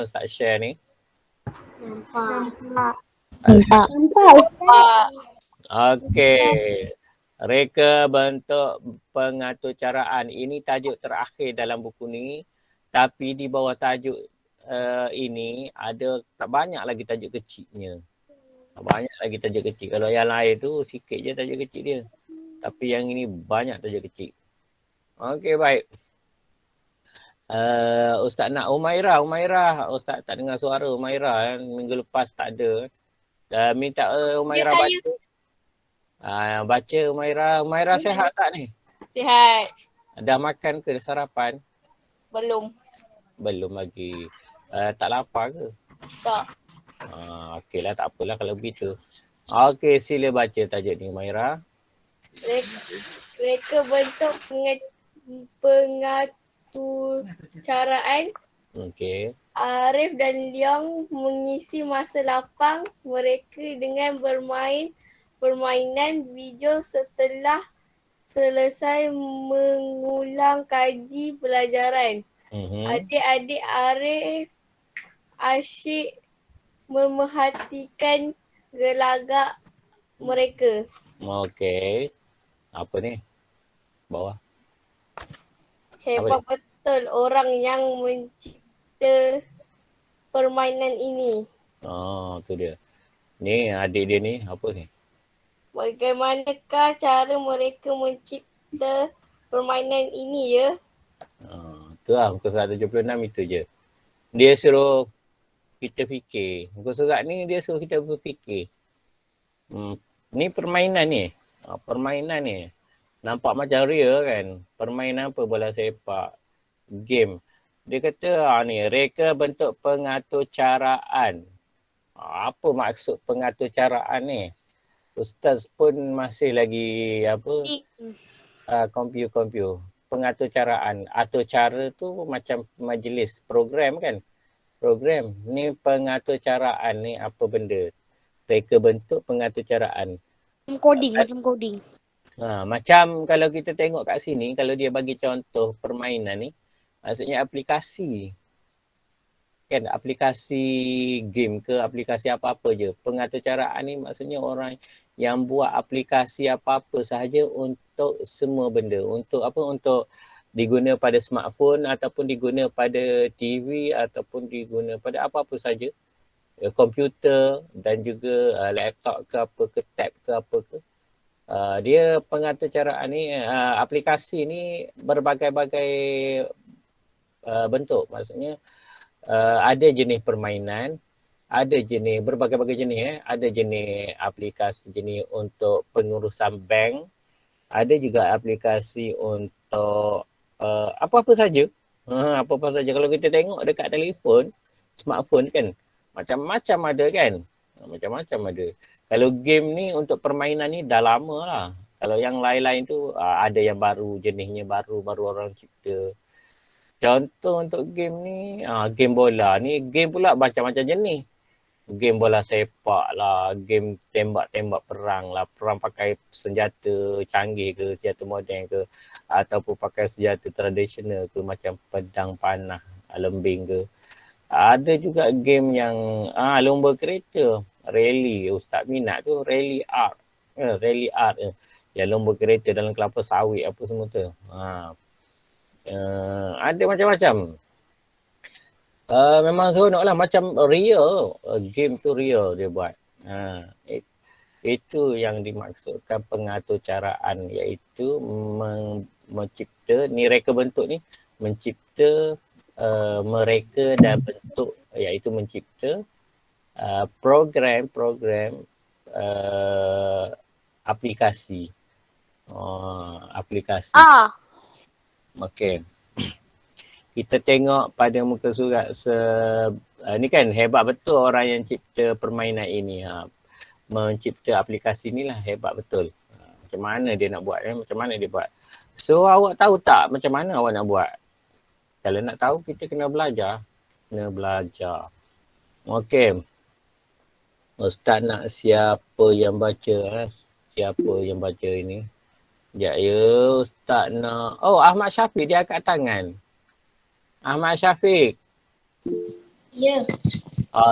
Ustaz share ni? Nampak. Nampak. Okey. Reka bentuk pengatur caraan. Ini tajuk terakhir dalam buku ni. Tapi di bawah tajuk ini ada tak banyak lagi tajuk kecilnya. Tak banyak lagi tajuk kecil. Kalau yang lain tu sikit je tajuk kecil dia. Tapi yang ini banyak tajuk kecil. Okey, baik. Ustaz nak Umairah. Ustaz tak dengar suara Umairah. Minggu lepas tak ada. Minta Umairah baca. Baca Umairah. Umairah sihat tak ni? Sihat. Dah makan ke? Dah sarapan? Belum. Belum lagi. Tak lapar ke? Tak. Okey lah, tak apalah kalau begitu. Okey, sila baca tajuk ni Umairah. Reka bentuk pengatur caraan. Okey. Arif dan Leong mengisi masa lapang mereka dengan bermain permainan video setelah selesai mengulang kaji pelajaran. Adik-adik Arif asyik memerhatikan gelagak mereka. Okey. Apa ni? Bawah. Hebat betul orang yang mencipta permainan ini. Tu dia. Ni adik dia ni apa ni? Bagaimanakah cara mereka mencipta permainan ini ya? Tu lah muka surat 76 itu je. Dia suruh kita fikir. Muka surat ni dia suruh kita berfikir. Ni permainan ni. Permainan ni. Nampak macam real kan. Permainan apa? Bola sepak. Game. Dia kata ni reka bentuk pengatur caraan. Apa maksud pengatur caraan ni? Ustaz pun masih lagi apa? Compute. Pengatur caraan. Atur cara tu macam majlis. Program kan? Program. Ni pengatur caraan ni apa benda? Reka bentuk pengatur caraan. Macam coding. Macam kalau kita tengok kat sini, kalau dia bagi contoh permainan ni, maksudnya aplikasi. Kan aplikasi game ke aplikasi apa-apa je. Pengatur caraan ni maksudnya orang yang buat aplikasi apa-apa sahaja untuk semua benda. Untuk apa? Untuk diguna pada smartphone ataupun diguna pada TV ataupun diguna pada apa-apa saja. Komputer dan juga laptop ke apa ke tab ke apa ke. Dia pengatur caraan ni, aplikasi ni berbagai-bagai bentuk. Maksudnya ada jenis permainan, ada jenis, berbagai-bagai jenis. Ada jenis aplikasi jenis untuk pengurusan bank, ada juga aplikasi untuk apa-apa saja. Apa-apa saja. Kalau kita tengok dekat telefon, smartphone kan, macam-macam ada kan. Macam-macam ada. Kalau game ni untuk permainan ni dah lama lah. Kalau yang lain-lain tu ada yang baru, jenisnya baru orang cipta. Contoh untuk game ni, game bola ni, game pula macam-macam jenis. Game bola sepak lah, game tembak-tembak perang lah, perang pakai senjata canggih ke, senjata moden ke, ataupun pakai senjata tradisional ke, macam pedang panah, lembing ke. Ada juga game yang lomba kereta, rally, Ustaz minat tu, rally art. Yang lomba kereta dalam kelapa sawit apa semua tu. Ada macam-macam. Memang seronok lah, macam real. Game tu real dia buat. Itu yang dimaksudkan pengatur caraan, iaitu mencipta, ni reka bentuk ni, mencipta mereka dan bentuk, iaitu mencipta program aplikasi. Aplikasi. Okey. Kita tengok pada muka surat ni kan hebat betul orang yang cipta permainan ini. Mencipta aplikasi ni lah hebat betul. Macam mana dia nak buat, macam mana dia buat. So awak tahu tak macam mana awak nak buat? Kalau nak tahu kita kena belajar. Okey. Ustaz nak siapa yang baca? Siapa yang baca ini? Ya, Ustaz nak. Oh, Ahmad Syafiq dia angkat tangan. Ahmad Syafiq. Ya.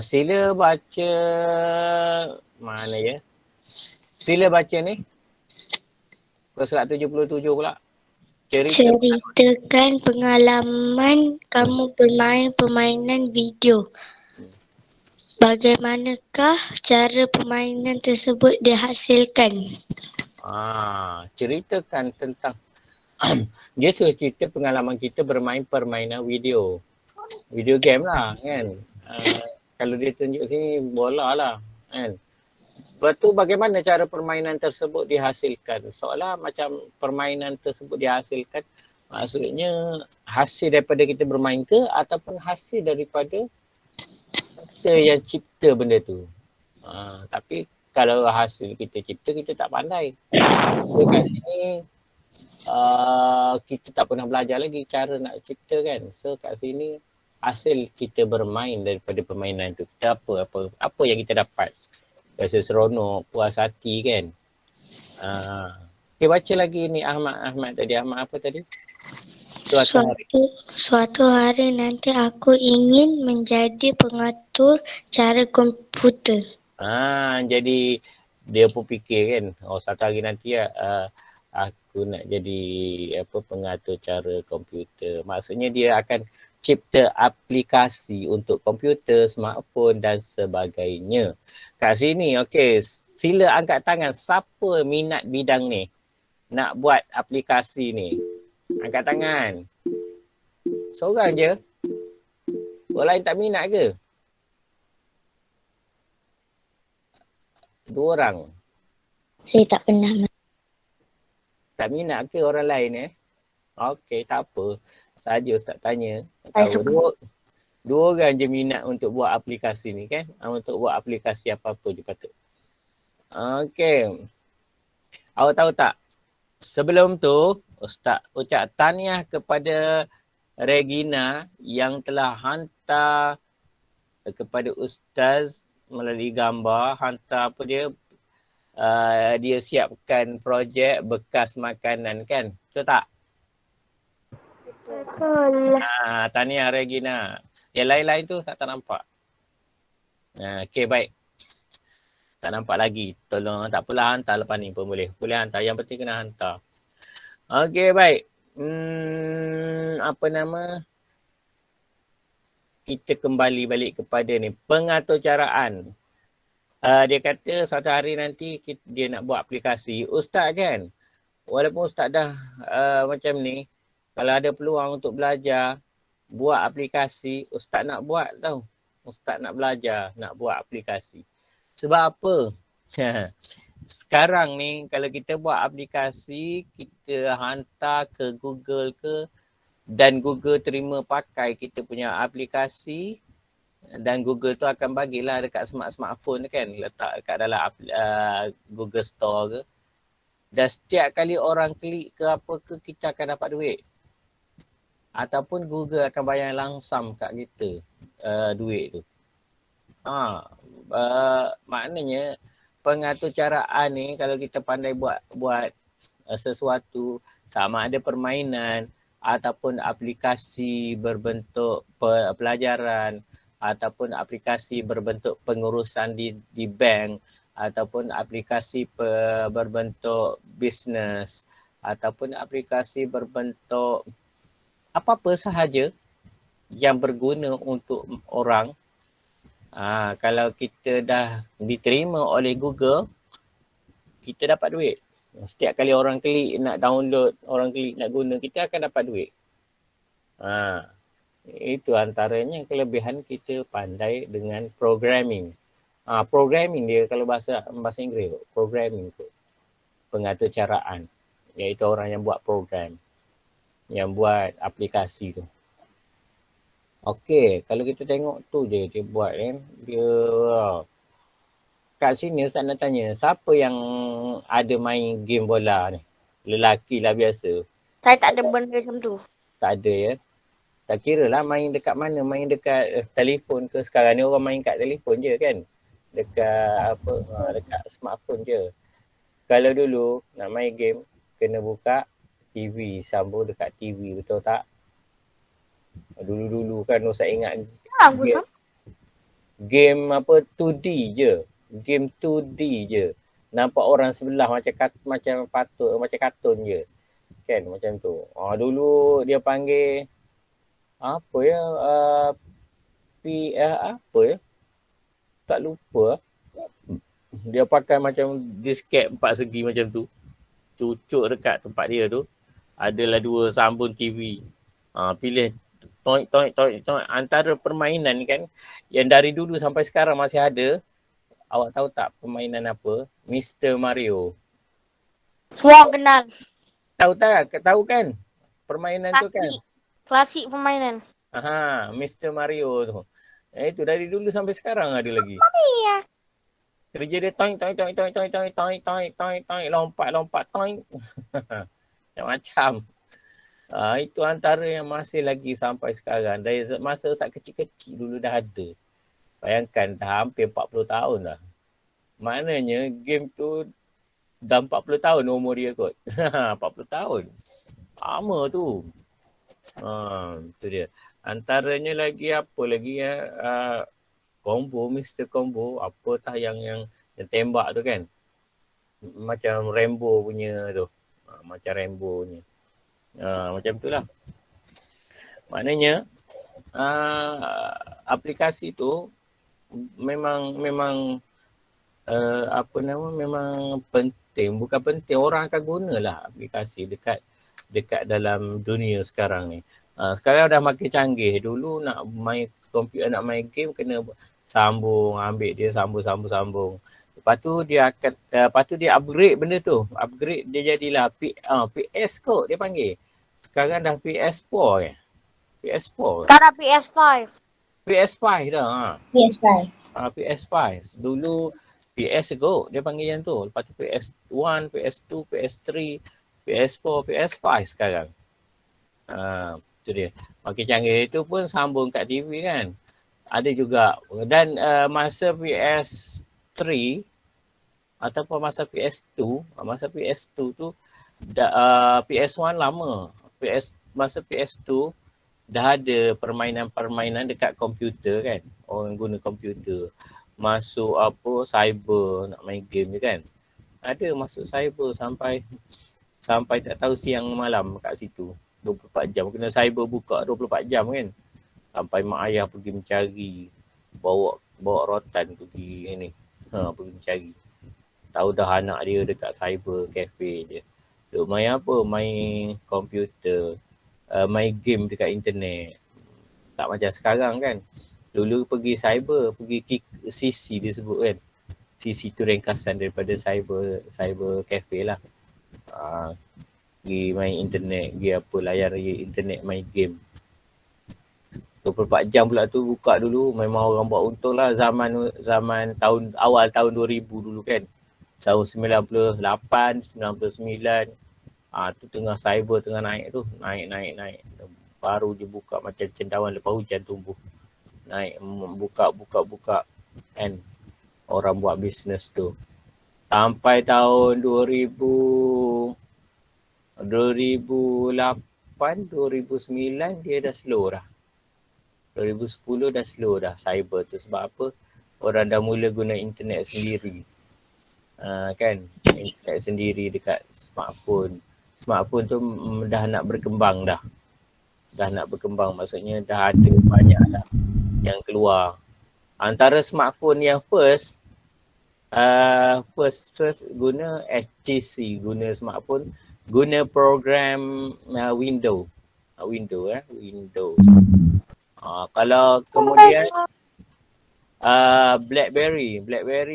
Sila baca mana ya? Sila baca ni. Surat 77 pula. Cerita Ceritakan pengalaman kamu bermain permainan video. Bagaimanakah cara permainan tersebut dihasilkan? ceritakan tentang dia suruh cerita pengalaman kita bermain permainan video. Video game lah kan. Kalau dia tunjuk sini bola lah kan. Lepas tu bagaimana cara permainan tersebut dihasilkan? Seolah macam permainan tersebut dihasilkan maksudnya hasil daripada kita bermain ke ataupun hasil daripada kita yang cipta benda tu. Tapi kalau hasil kita cipta, kita tak pandai. Dekat sini kita tak pernah belajar lagi cara nak cipta kan. So kat sini hasil kita bermain daripada permainan tu. Kita apa yang kita dapat. Rasa seronok, puas hati kan. Okay, baca lagi ni Ahmad tadi. Ahmad apa tadi? Suatu hari nanti aku ingin menjadi pengatur cara komputer. Jadi dia pun fikir kan, satu hari nanti aku nak jadi pengatur cara komputer. Maksudnya dia akan cipta aplikasi untuk komputer, smartphone dan sebagainya. Kat sini, okey, sila angkat tangan siapa minat bidang ni. Nak buat aplikasi ni. Angkat tangan. Seorang je. Orang lain tak minat ke? 2 orang. Saya tak pernah. Tak minat ke orang lain Okey, tak apa. Saja Ustaz tanya. Tahu dua orang je minat untuk buat aplikasi ni kan. Untuk buat aplikasi apa-apa je patut. Okey. Awak tahu tak? Sebelum tu, Ustaz ucap tahniah kepada Regina yang telah hantar kepada Ustaz melalui gambar, hantar apa dia, dia siapkan projek bekas makanan kan? Betul tak? Betul. Tahniah Regina. Yang lain-lain tu tak nampak. Okey, baik. Tak nampak lagi. Tolong, tak apalah hantar lepas ni pun boleh. Boleh hantar. Yang penting kena hantar. Okey, baik. Apa nama? Kita kembali balik kepada ni. Pengaturcaraan. Dia kata suatu hari nanti dia nak buat aplikasi. Ustaz kan? Walaupun Ustaz dah macam ni, kalau ada peluang untuk belajar, buat aplikasi, Ustaz nak buat tau. Ustaz nak belajar, nak buat aplikasi. Sebab apa? Sekarang ni kalau kita buat aplikasi, kita hantar ke Google ke dan Google terima pakai kita punya aplikasi dan Google tu akan bagilah dekat smartphone kan, letak dekat dalam Google Store ke. Dan setiap kali orang klik ke apa ke, kita akan dapat duit. Ataupun Google akan bayar langsam kat kita duit tu. Maknanya pengaturcaraan ni kalau kita pandai buat sesuatu, sama ada permainan ataupun aplikasi berbentuk pelajaran ataupun aplikasi berbentuk pengurusan di bank ataupun aplikasi berbentuk bisnes ataupun aplikasi berbentuk apa-apa sahaja yang berguna untuk orang. Kalau kita dah diterima oleh Google, kita dapat duit. Setiap kali orang klik nak download, orang klik nak guna, kita akan dapat duit. Itu antaranya kelebihan kita pandai dengan programming. Programming dia kalau bahasa Inggeris, programming tu. Pengaturcaraan. Iaitu orang yang buat program. Yang buat aplikasi tu. Okey, kalau kita tengok tu je dia buat kan. Dia kat sini Ustaz nak tanya, siapa yang ada main game bola ni? Lelaki lah biasa. Saya tak ada benda macam tu. Tak ada ya. Tak kira lah main dekat mana, main dekat telefon ke. Sekarang ni orang main kat telefon je kan. Dekat dekat smartphone je. Kalau dulu nak main game, kena buka TV, sambung dekat TV, betul tak? Dulu-dulu kan Ustaz ingat Game apa 2D je. Game 2D je. Nampak orang sebelah macam patut macam kartun je. Kan macam tu. Dulu dia panggil apa ya apa ya? Tak lupa. Dia pakai macam disket 4 segi macam tu. Cucuk dekat tempat dia tu. Adalah 2 sambung TV. Pilih toik antara permainan kan yang dari dulu sampai sekarang masih ada. Awak tahu tak permainan apa? Mr. Mario. Semua kenal. Tahu tak? Tahu kan? Permainan tu kan? Klasik permainan. Mr. Mario tu. Itu dari dulu sampai sekarang ada lagi. Iya. Kerja dia toing, lompat, toing. Macam-macam. Itu antara yang masih lagi sampai sekarang. Dari masa saat kecil-kecil dulu dah ada. Bayangkan dah hampir 40 tahun dah. Maknanya game tu dah 40 tahun umur dia kot. 40 tahun. Lama tu. Tu dia. Antaranya lagi apa lagi ya? Combo, Mr. Combo. Apatah yang tembak tu kan. Macam Rambo punya tu. Macam Rambo punya. Macam tu lah. Maknanya aplikasi tu memang memang penting. Bukan penting, orang akan gunalah aplikasi dekat dalam dunia sekarang ni. Sekarang dah makin canggih. Dulu nak main komputer, nak main game kena sambung, ambil dia sambung. Lepas tu dia upgrade benda tu. Upgrade dia jadilah PS kot dia panggil. Sekarang dah PS4 kan? PS4. Sekarang PS5. PS5 dah. PS5. PS5. Dulu PS kot dia panggil yang tu. Lepas tu PS1, PS2, PS3, PS4, PS5 sekarang. Tu dia. Makin canggih. Itu pun sambung kat TV kan. Ada juga. Dan masa PS3 ataupun masa PS2 tu PS1 lama. Masa PS2 dah ada permainan-permainan dekat komputer kan. Orang guna komputer. Masuk cyber nak main game je kan. Ada masuk cyber sampai tak tahu siang malam kat situ. 24 jam. Kena cyber buka 24 jam kan. Sampai mak ayah pergi mencari. Bawa rotan pergi ni. Pergi mencari. Tahu dah anak dia dekat cyber cafe je. Duk main apa? Main komputer. Main game dekat internet. Tak macam sekarang kan. Dulu pergi cyber, pergi CC dia sebut kan. CC tu ringkasan daripada cyber cafe lah. Pergi main internet, pergi layar internet main game. 24 jam pula tu buka dulu. Memang orang buat untung lah zaman awal tahun 2000 dulu kan. Tahun 98, 99. Tu tengah cyber tengah naik tu. Naik. Baru je buka macam cendawan lepas hujan tumbuh. Naik, buka kan. Orang buat bisnes tu. Sampai tahun 2008, 2009 dia dah slow dah. 2010 dah slow dah cyber tu. Sebab apa? Orang dah mula guna internet sendiri. Kan? Internet sendiri dekat smartphone. Smartphone tu dah nak berkembang dah. Maksudnya dah ada banyak dah yang keluar. Antara smartphone yang first guna HTC, guna smartphone, guna program Windows. Windows. Kalau kemudian BlackBerry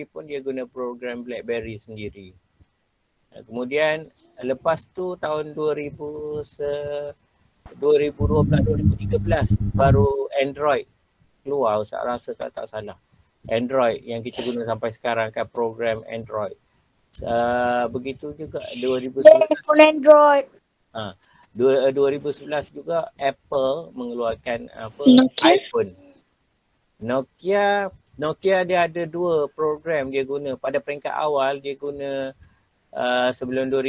pun dia guna program BlackBerry sendiri. Kemudian lepas tu tahun 2012, 2013 baru Android keluar. Saya rasa tak salah. Android yang kita guna sampai sekarang kan, program Android. Begitu juga 2011. Android. 2011 juga Apple mengeluarkan iPhone. Nokia dia ada 2 program dia guna. Pada peringkat awal dia guna sebelum 2000